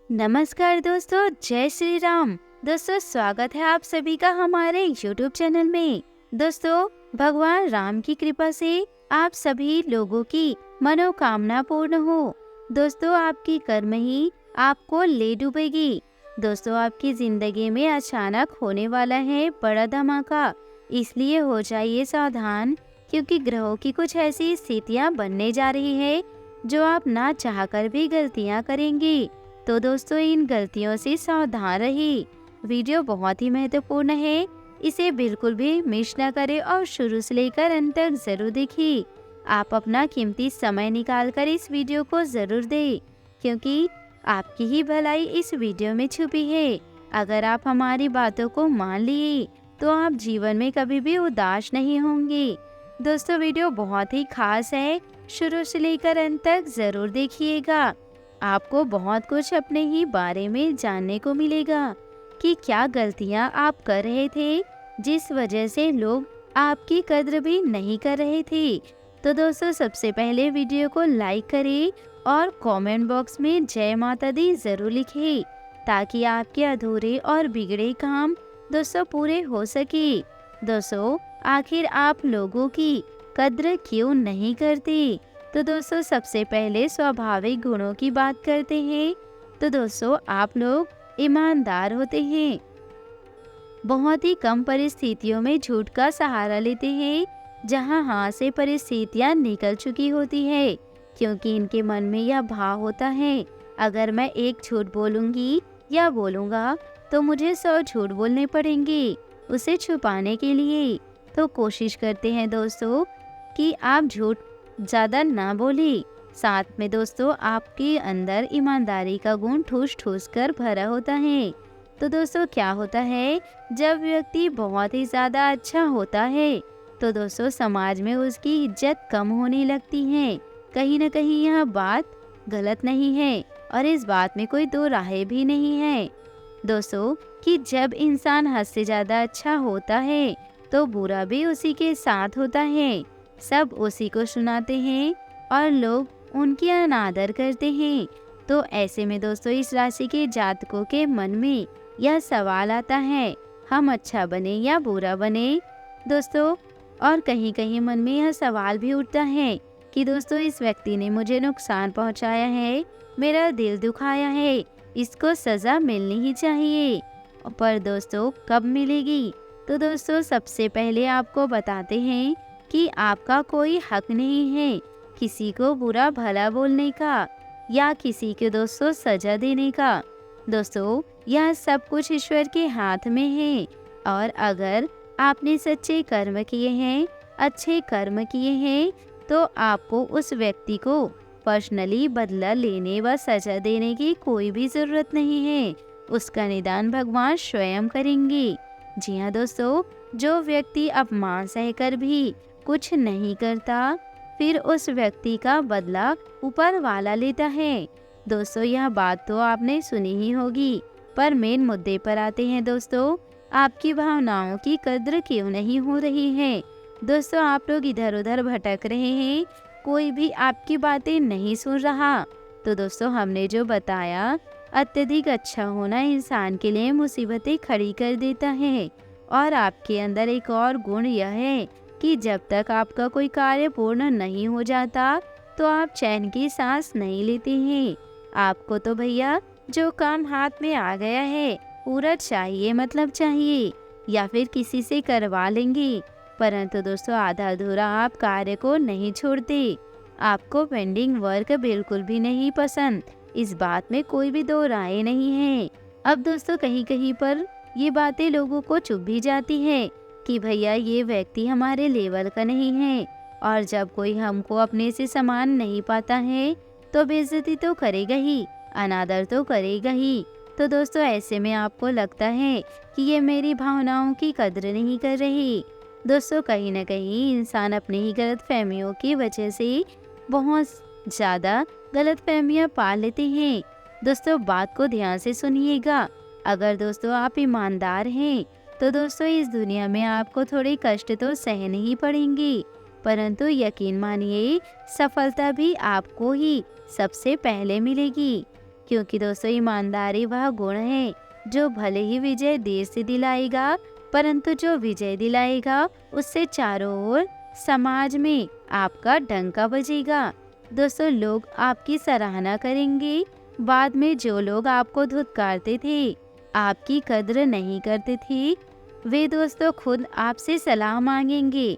नमस्कार दोस्तों, जय श्री राम। दोस्तों, स्वागत है आप सभी का हमारे YouTube चैनल में। दोस्तों, भगवान राम की कृपा से आप सभी लोगों की मनोकामना पूर्ण हो। दोस्तों, आपकी कर्म ही आपको ले डूबेगी। दोस्तों, आपकी जिंदगी में अचानक होने वाला है बड़ा धमाका, इसलिए हो जाइए सावधान, क्योंकि ग्रहों की कुछ ऐसी स्थितियां बनने जा रही है जो आप ना चाहकर भी गलतियां करेंगी। तो दोस्तों, इन गलतियों से सावधान रहिए। वीडियो बहुत ही महत्वपूर्ण है, इसे बिल्कुल भी मिस ना करें और शुरू से लेकर अंत तक जरूर देखिए। आप अपना कीमती समय निकालकर इस वीडियो को जरूर दें, क्योंकि आपकी ही भलाई इस वीडियो में छुपी है। अगर आप हमारी बातों को मान लिए तो आप जीवन में कभी भी उदास नहीं होंगे। दोस्तों, वीडियो बहुत ही खास है, शुरू से लेकर अंत तक जरूर देखिएगा। आपको बहुत कुछ अपने ही बारे में जानने को मिलेगा कि क्या गलतियां आप कर रहे थे जिस वजह से लोग आपकी कद्र भी नहीं कर रहे थे। तो दोस्तों, सबसे पहले वीडियो को लाइक करें और कमेंट बॉक्स में जय माता दी जरूर लिखें, ताकि आपके अधूरे और बिगड़े काम दोस्तों पूरे हो सके। दोस्तों, आखिर आप लोगों की कद्र क्यों नहीं करते? तो दोस्तों, सबसे पहले स्वाभाविक गुणों की बात करते हैं। तो दोस्तों, आप लोग ईमानदार होते हैं, बहुत ही कम परिस्थितियों में झूठ का सहारा लेते हैं जहां हाथ से परिस्थितियां निकल चुकी होती है, क्योंकि इनके मन में यह भाव होता है, अगर मैं एक झूठ बोलूंगी या बोलूंगा तो मुझे 100 झूठ बोलने पड़ेंगे उसे छुपाने के लिए। तो कोशिश करते हैं दोस्तों कि आप झूठ ज़्यादा ना बोले। साथ में दोस्तों, आपके अंदर ईमानदारी का गुण ठूस ठूस कर भरा होता है। तो दोस्तों, क्या होता है, जब व्यक्ति बहुत ही ज़्यादा अच्छा होता है तो दोस्तों समाज में उसकी इज्जत कम होने लगती है। कहीं ना कहीं यह बात गलत नहीं है और इस बात में कोई दो राहें भी नहीं है दोस्तों, कि जब इंसान हद से ज़्यादा अच्छा होता है तो बुरा भी उसी के साथ होता है। सब उसी को सुनाते हैं और लोग उनकी अनादर करते हैं। तो ऐसे में दोस्तों, इस राशि के जातकों के मन में यह सवाल आता है, हम अच्छा बने या बुरा बने दोस्तों। और कहीं कहीं मन में यह सवाल भी उठता है कि दोस्तों, इस व्यक्ति ने मुझे नुकसान पहुंचाया है, मेरा दिल दुखाया है, इसको सजा मिलनी ही चाहिए। पर दोस्तों, कब मिलेगी? तो दोस्तों, सबसे पहले आपको बताते हैं कि आपका कोई हक नहीं है किसी को बुरा भला बोलने का या किसी को दोस्तों सजा देने का। दोस्तों, यह सब कुछ ईश्वर के हाथ में है, और अगर आपने सच्चे कर्म किए हैं, अच्छे कर्म किए हैं, तो आपको उस व्यक्ति को पर्सनली बदला लेने व सजा देने की कोई भी जरूरत नहीं है। उसका निदान भगवान स्वयं करेंगे। जी हाँ दोस्तों, जो व्यक्ति अपमान सहकर भी कुछ नहीं करता, फिर उस व्यक्ति का बदला ऊपर वाला लेता है। दोस्तों, यह बात तो आपने सुनी ही होगी, पर मेन मुद्दे पर आते हैं दोस्तों, आपकी भावनाओं की कद्र क्यों नहीं हो रही है? दोस्तों, आप लोग इधर उधर भटक रहे हैं, कोई भी आपकी बातें नहीं सुन रहा। तो दोस्तों, हमने जो बताया, अत्यधिक अच्छा होना इंसान के लिए मुसीबतें खड़ी कर देता है। और आपके अंदर एक और गुण यह है कि जब तक आपका कोई कार्य पूर्ण नहीं हो जाता तो आप चैन की सांस नहीं लेते हैं। आपको तो भैया जो काम हाथ में आ गया है पूरा चाहिए, मतलब चाहिए, या फिर किसी से करवा लेंगे। परंतु दोस्तों, आधा अधूरा आप कार्य को नहीं छोड़ते। आपको पेंडिंग वर्क बिल्कुल भी नहीं पसंद, इस बात में कोई भी दो राय नहीं है। अब दोस्तों, कहीं कहीं पर ये बातें लोगों को चुभ भी जाती है कि भैया ये व्यक्ति हमारे लेवल का नहीं है, और जब कोई हमको अपने से समान नहीं पाता है तो बेइज्जती तो करेगा ही, अनादर तो करेगा ही। तो दोस्तों, ऐसे में आपको लगता है कि ये मेरी भावनाओं की कद्र नहीं कर रही। दोस्तों, कहीं ना कहीं इंसान अपनी ही गलतफहमियों की वजह से बहुत ज़्यादा गलतफहमियां पाल लेते हैं। दोस्तों, बात को ध्यान से सुनिएगा। अगर दोस्तों आप ईमानदार हैं तो दोस्तों, इस दुनिया में आपको थोड़े कष्ट तो सहने ही पड़ेंगे, परंतु यकीन मानिए, सफलता भी आपको ही सबसे पहले मिलेगी। क्योंकि दोस्तों ईमानदारी वह गुण है जो भले ही विजय देर से दिलाएगा, परंतु जो विजय दिलाएगा उससे चारों ओर समाज में आपका डंका बजेगा। दोस्तों लोग आपकी सराहना करेंगे। बाद में जो लोग आपको धुतकारते थे, आपकी कद्र नहीं करते थे, वे दोस्तों खुद आपसे सलाह मांगेंगे।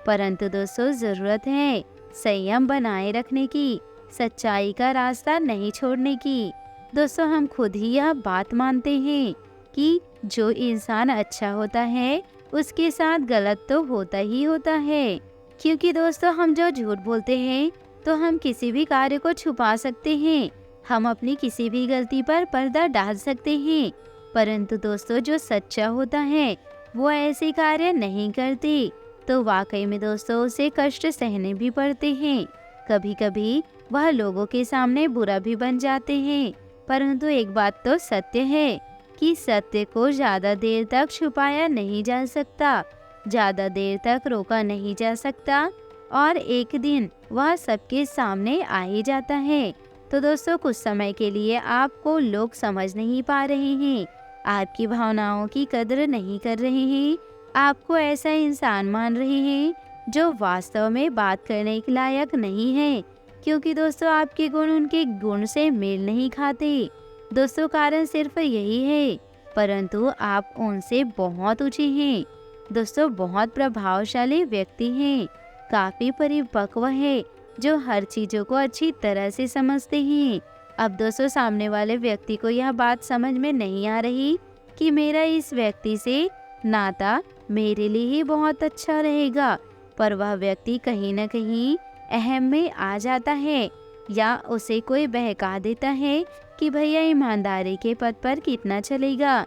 परंतु दोस्तों जरूरत है संयम बनाए रखने की, सच्चाई का रास्ता नहीं छोड़ने की। दोस्तों हम खुद ही यह बात मानते हैं कि जो इंसान अच्छा होता है उसके साथ गलत तो होता ही होता है। क्योंकि दोस्तों हम जो झूठ बोलते हैं तो हम किसी भी कार्य को छुपा सकते हैं, हम अपनी किसी भी गलती पर पर्दा डाल सकते हैं, परंतु दोस्तों जो सच्चा होता है वो ऐसे कार्य नहीं करते। तो वाकई में दोस्तों उसे कष्ट सहने भी पड़ते हैं। कभी कभी वह लोगों के सामने बुरा भी बन जाते हैं, परंतु एक बात तो सत्य है कि सत्य को ज्यादा देर तक छुपाया नहीं जा सकता, ज्यादा देर तक रोका नहीं जा सकता, और एक दिन वह सबके सामने आ ही जाता है। तो दोस्तों कुछ समय के लिए आपको लोग समझ नहीं पा रहे हैं, आपकी भावनाओं की कद्र नहीं कर रहे हैं, आपको ऐसा इंसान मान रहे हैं जो वास्तव में बात करने के लायक नहीं है, क्योंकि दोस्तों आपके गुण उनके गुण से मेल नहीं खाते। दोस्तों कारण सिर्फ यही है, परंतु आप उनसे बहुत ऊंचे हैं। दोस्तों बहुत प्रभावशाली व्यक्ति हैं, काफी परिपक्व है, जो हर चीजों को अच्छी तरह से समझते हैं। अब दोस्तों सामने वाले व्यक्ति को यह बात समझ में नहीं आ रही कि मेरा इस व्यक्ति से नाता मेरे लिए ही बहुत अच्छा रहेगा, पर वह व्यक्ति कहीं न कहीं अहम में आ जाता है या उसे कोई बहका देता है कि भैया ईमानदारी के पद पर कितना चलेगा,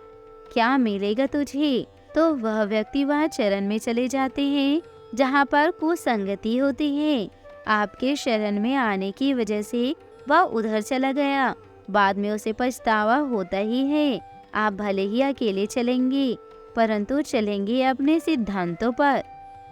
क्या मिलेगा तुझे। तो वह व्यक्ति वह चरण में चले जाते हैं जहाँ पर कुसंगति होती है। आपके शरण में आने की वजह से वह उधर चला गया, बाद में उसे पछतावा होता ही है। आप भले ही अकेले चलेंगे, परंतु चलेंगे अपने सिद्धांतों पर।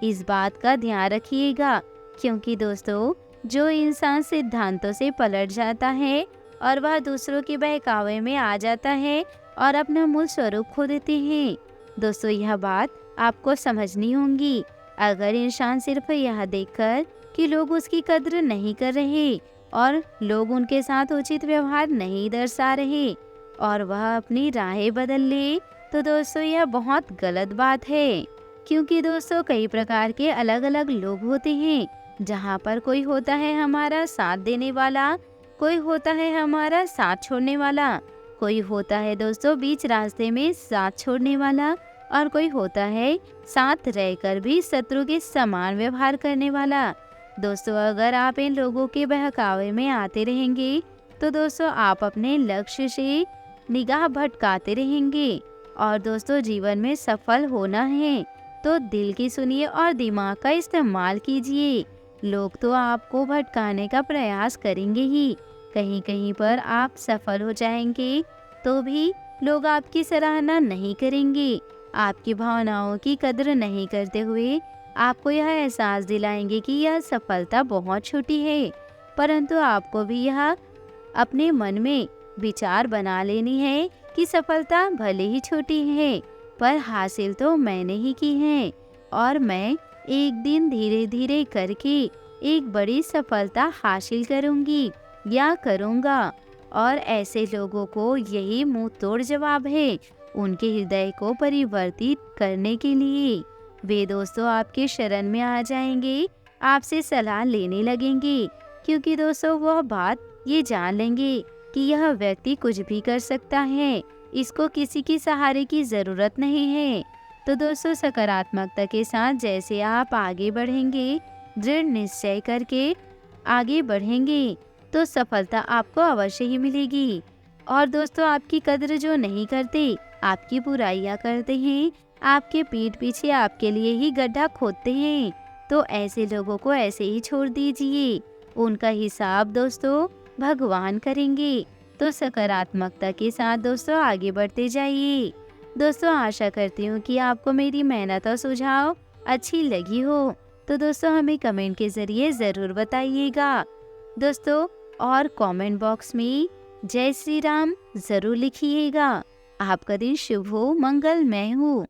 इस बात का ध्यान रखिएगा, क्योंकि दोस्तों जो इंसान सिद्धांतों से पलट जाता है और वह दूसरों के बहकावे में आ जाता है और अपना मूल स्वरूप खो देते हैं। दोस्तों यह बात आपको समझनी होगी। अगर इंसान सिर्फ यह देखकर कि लोग उसकी कद्र नहीं कर रहे और लोग उनके साथ उचित व्यवहार नहीं दर्शा रहे और वह अपनी राहें बदल ले, तो दोस्तों यह बहुत गलत बात है। क्योंकि दोस्तों कई प्रकार के अलग अलग लोग होते हैं, जहाँ पर कोई होता है हमारा साथ देने वाला, कोई होता है हमारा साथ छोड़ने वाला, कोई होता है दोस्तों बीच रास्ते में साथ छोड़ने वाला, और कोई होता है साथ रहकर भी शत्रु के समान व्यवहार करने वाला। दोस्तों अगर आप इन लोगों के बहकावे में आते रहेंगे तो दोस्तों आप अपने लक्ष्य से निगाह भटकाते रहेंगे। और दोस्तों जीवन में सफल होना है तो दिल की सुनिए और दिमाग का इस्तेमाल कीजिए। लोग तो आपको भटकाने का प्रयास करेंगे ही, कहीं कहीं पर आप सफल हो जाएंगे तो भी लोग आपकी सराहना नहीं करेंगे, आपकी भावनाओं की कद्र नहीं करते हुए आपको यह एहसास दिलाएंगे कि यह सफलता बहुत छोटी है। परंतु आपको भी यह अपने मन में विचार बना लेनी है कि सफलता भले ही छोटी है, पर हासिल तो मैंने ही की है और मैं एक दिन धीरे धीरे करके एक बड़ी सफलता हासिल करूंगी या करूंगा। और ऐसे लोगों को यही मुंह तोड़ जवाब है उनके हृदय को परिवर्तित करने के लिए। वे दोस्तों आपके शरण में आ जाएंगे, आपसे सलाह लेने लगेंगे, क्योंकि दोस्तों वह बात ये जान लेंगे कि यह व्यक्ति कुछ भी कर सकता है, इसको किसी की सहारे की जरूरत नहीं है। तो दोस्तों सकारात्मकता के साथ जैसे आप आगे बढ़ेंगे, दृढ़ निश्चय करके आगे बढ़ेंगे, तो सफलता आपको अवश्य ही मिलेगी। और दोस्तों आपकी कद्र जो नहीं करते, आपकी बुराइयां करते हैं, आपके पीठ पीछे आपके लिए ही गड्ढा खोदते हैं, तो ऐसे लोगों को ऐसे ही छोड़ दीजिए, उनका हिसाब दोस्तों भगवान करेंगे। तो सकारात्मकता के साथ दोस्तों आगे बढ़ते जाइए। दोस्तों आशा करती हूँ कि आपको मेरी मेहनत और सुझाव अच्छी लगी हो, तो दोस्तों हमें कमेंट के जरिए ज़रूर बताइएगा दोस्तों। और कमेंट बॉक्स में जय श्री राम जरूर लिखिएगा। आपका दिन शुभ हो, मंगलमय हो।